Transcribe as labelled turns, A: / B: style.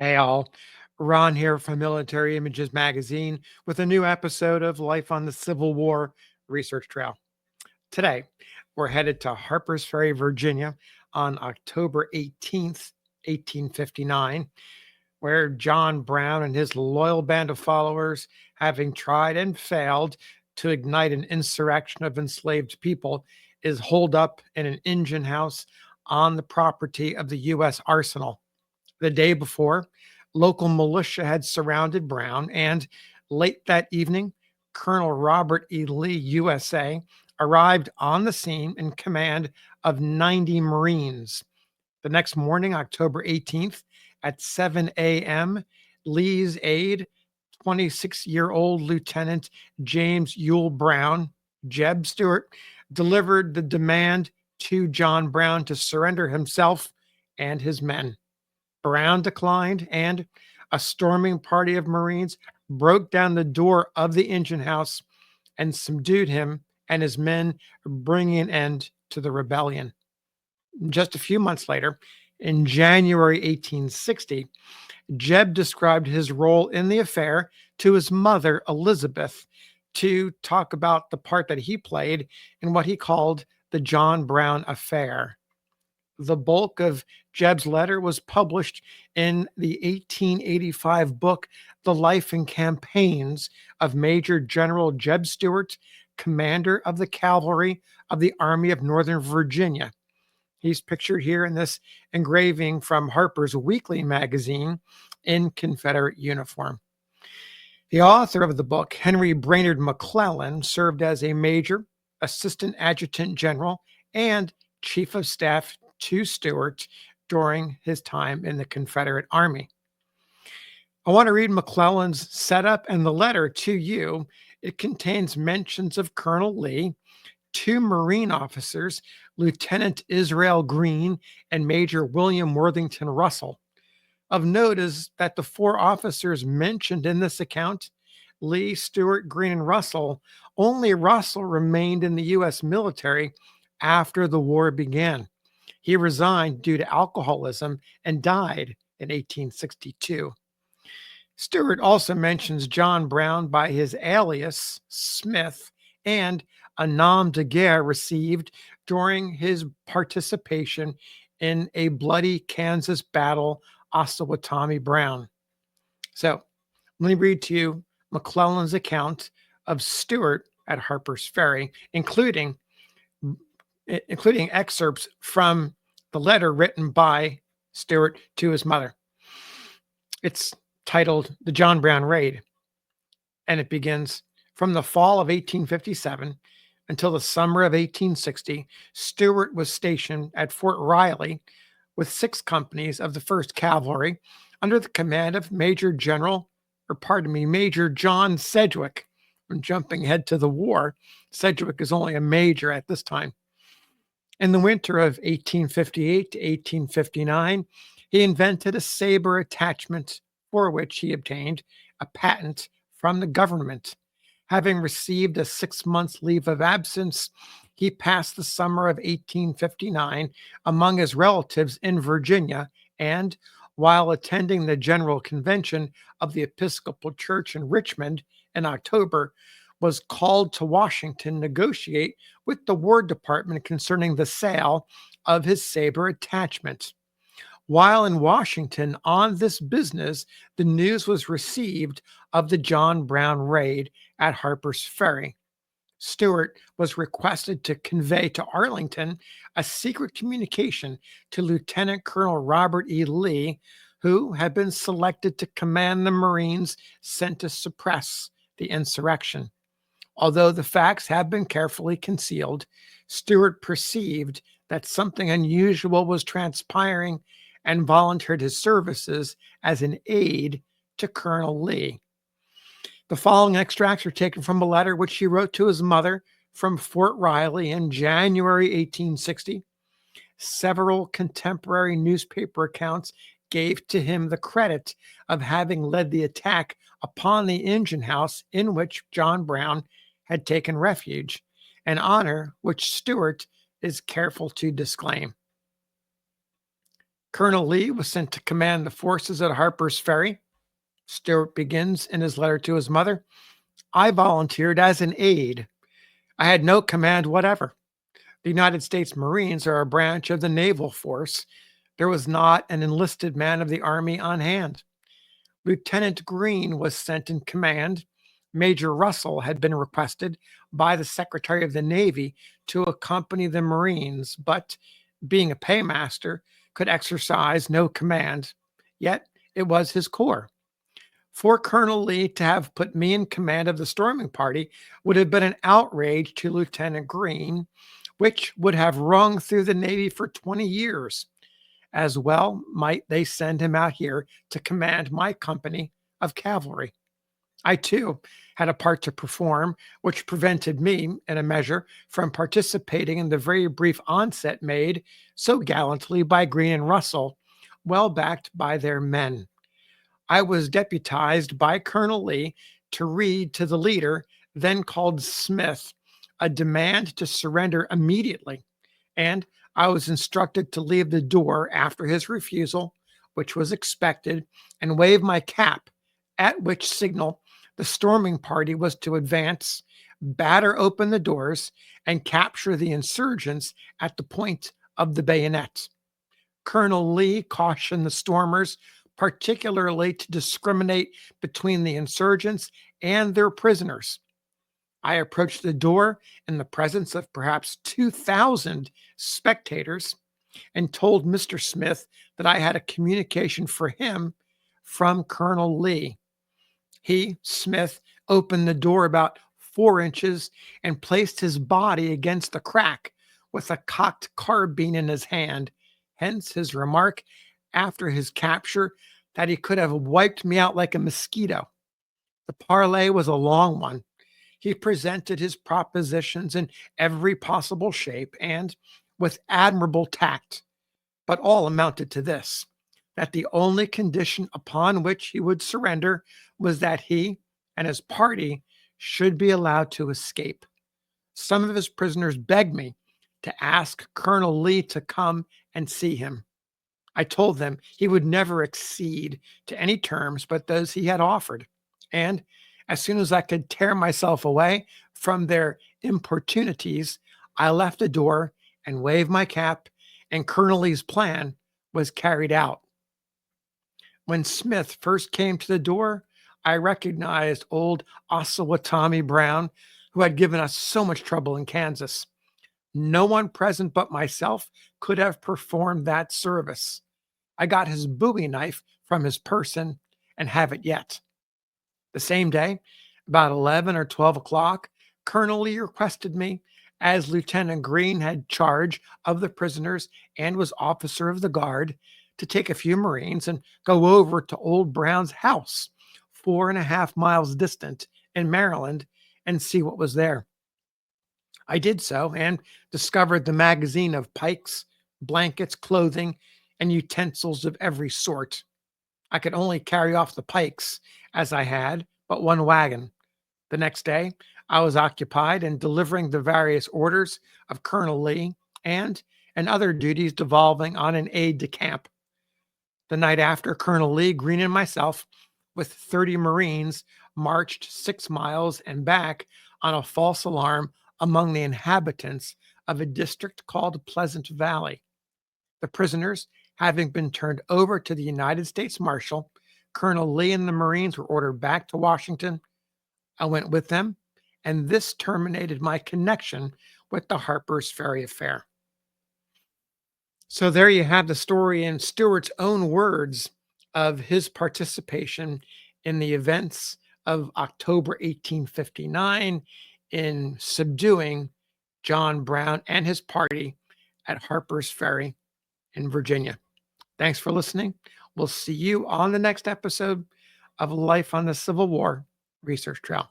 A: Hey all, Ron here from Military Images Magazine with a new episode of Life on the Civil War Research Trail. Today, we're headed to Harpers Ferry, Virginia on October 18th, 1859, where John Brown and his loyal band of followers, having tried and failed to ignite an insurrection of enslaved people, is holed up in an engine house on the property of the U.S. Arsenal. The day before, local militia had surrounded Brown, and late that evening, Colonel Robert E. Lee, USA, arrived on the scene in command of 90 Marines. The next morning, October 18th, at 7 a.m., Lee's aide, 26-year-old Lieutenant James Ewell Brown, JEB Stuart, delivered the demand to John Brown to surrender himself and his men. Brown declined, and a storming party of Marines broke down the door of the engine house and subdued him and his men, bringing an end to the rebellion. Just a few months later, in January 1860, Jeb described his role in the affair to his mother, Elizabeth, to talk about the part that he played in what he called the John Brown affair. The bulk of Jeb's letter was published in the 1885 book, The Life and Campaigns of Major General Jeb Stuart, commander of the cavalry of the Army of Northern Virginia. He's pictured here in this engraving from Harper's Weekly magazine in Confederate uniform. The author of the book, Henry Brainerd McClellan, served as a major, assistant adjutant general, and chief of staff to Stuart during his time in the Confederate Army. I want to read McClellan's setup and the letter to you. It contains mentions of Colonel Lee, two Marine officers, Lieutenant Israel Green and Major William Worthington Russell. Of note is that the four officers mentioned in this account, Lee, Stuart, Green, and Russell, only Russell remained in the U.S. military after the war began. He resigned due to alcoholism and died in 1862. Stuart also mentions John Brown by his alias, Smith, and a nom de guerre received during his participation in a bloody Kansas battle, Osawatomie Brown. So let me read to you McClellan's account of Stuart at Harper's Ferry, including excerpts from the letter written by Stuart to his mother. It's titled The John Brown Raid, and it begins from the fall of 1857 until the summer of 1860. Stuart was stationed at Fort Riley with 6 companies of the 1st Cavalry under the command of Major John Sedgwick. I'm jumping ahead to the war. Sedgwick is only a major at this time. In the winter of 1858 to 1859, he invented a saber attachment for which he obtained a patent from the government. Having received a 6-month leave of absence, he passed the summer of 1859 among his relatives in Virginia, and while attending the General Convention of the Episcopal Church in Richmond in October, was called to Washington to negotiate with the War Department concerning the sale of his saber attachment. While in Washington on this business, the news was received of the John Brown raid at Harper's Ferry. Stuart was requested to convey to Arlington a secret communication to Lieutenant Colonel Robert E. Lee, who had been selected to command the Marines sent to suppress the insurrection. Although the facts have been carefully concealed, Stuart perceived that something unusual was transpiring and volunteered his services as an aide to Colonel Lee. The following extracts are taken from a letter which he wrote to his mother from Fort Riley in January 1860. Several contemporary newspaper accounts gave to him the credit of having led the attack upon the engine house in which John Brown had taken refuge, an honor which Stuart is careful to disclaim. Colonel Lee was sent to command the forces at Harper's Ferry. Stuart begins in his letter to his mother. I volunteered as an aide. I had no command whatever. The United States Marines are a branch of the naval force. There was not an enlisted man of the Army on hand. Lieutenant Green was sent in command. Major Russell had been requested by the Secretary of the Navy to accompany the Marines, but being a paymaster, could exercise no command. Yet it was his corps. For Colonel Lee to have put me in command of the storming party would have been an outrage to Lieutenant Green, which would have rung through the Navy for 20 years. As well might they send him out here to command my company of cavalry. I, too, had a part to perform, which prevented me, in a measure, from participating in the very brief onset made so gallantly by Green and Russell, well backed by their men. I was deputized by Colonel Lee to read to the leader, then called Smith, a demand to surrender immediately, and I was instructed to leave the door after his refusal, which was expected, and wave my cap, at which signal the storming party was to advance, batter open the doors, and capture the insurgents at the point of the bayonet. Colonel Lee cautioned the stormers particularly to discriminate between the insurgents and their prisoners. I approached the door in the presence of perhaps 2,000 spectators and told Mr. Smith that I had a communication for him from Colonel Lee. He, Smith, opened the door about 4 inches and placed his body against the crack with a cocked carbine in his hand, hence his remark after his capture that he could have wiped me out like a mosquito. The parley was a long one. He presented his propositions in every possible shape and with admirable tact, but all amounted to this, that the only condition upon which he would surrender was that he and his party should be allowed to escape. Some of his prisoners begged me to ask Colonel Lee to come and see him. I told them he would never accede to any terms but those he had offered, and as soon as I could tear myself away from their importunities, I left the door and waved my cap, and Colonel Lee's plan was carried out. When Smith first came to the door, I recognized old Osawatomie Brown, who had given us so much trouble in Kansas. No one present but myself could have performed that service. I got his bowie knife from his person and have it yet. The same day, about 11 or 12 o'clock, Colonel Lee requested me, as Lieutenant Green had charge of the prisoners and was officer of the guard, to take a few Marines and go over to Old Brown's house, 4.5 miles distant in Maryland, and see what was there. I did so and discovered the magazine of pikes, blankets, clothing, and utensils of every sort. I could only carry off the pikes, as I had but one wagon. The next day, I was occupied in delivering the various orders of Colonel Lee and other duties devolving on an aide de camp. The night after, Colonel Lee, Green, and myself, with 30 Marines, marched 6 miles and back on a false alarm among the inhabitants of a district called Pleasant Valley. The prisoners having been turned over to the United States Marshal, Colonel Lee and the Marines were ordered back to Washington. I went with them, and this terminated my connection with the Harper's Ferry affair. So there you have the story in Stuart's own words of his participation in the events of October 1859 in subduing John Brown and his party at Harper's Ferry in Virginia. Thanks for listening. We'll see you on the next episode of Life on the Civil War Research Trail.